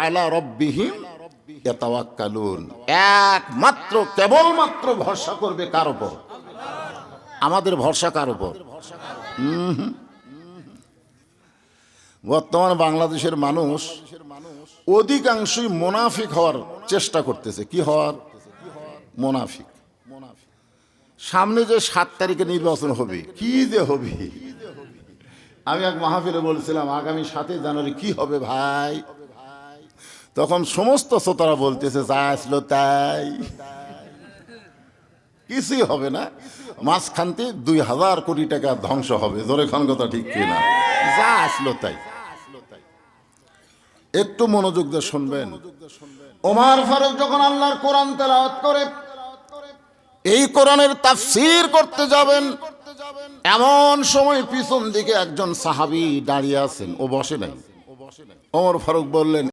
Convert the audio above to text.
আলা রাব্বিহিম ইয়াতাওয়াক্কালুন, একমাত্র কেবলমাত্র ভরসা করবে কার উপর? আমাদের ভরসা কার উপর? বর্তমান বাংলাদেশের মানুষ অধিকাংশই মুনাফিক হওয়ার চেষ্টা করতেছে। কি হওয়ার? মুনাফিক। সামনে যে 7 তারিখে নির্বাচন হবে, কি যে হবে, আমি এক মাহফিলে বলছিলাম আগামী 7 জানুয়ারি কি হবে ভাই, তখন সমস্ত শ্রোতারা বলতেছে যা আসলো তাই, কিছুই হবে না, মাঝখানতে 2000 কোটি টাকা ধ্বংস হবে। জোরে খান কথা ঠিক কিনা? যা আসলো তাই। একটু মনোযোগ দিয়ে শুনবেন। ওমর ফারুক যখন আল্লাহর কোরআন তেলাওয়াত করে এই কোরআনের তাফসীর করতে যাবেন, এমন সময় পিছন দিকে একজন সাহাবী দাঁড়িয়ে আছেন, ও বসে নাই। ওমর ফারুক বললেন,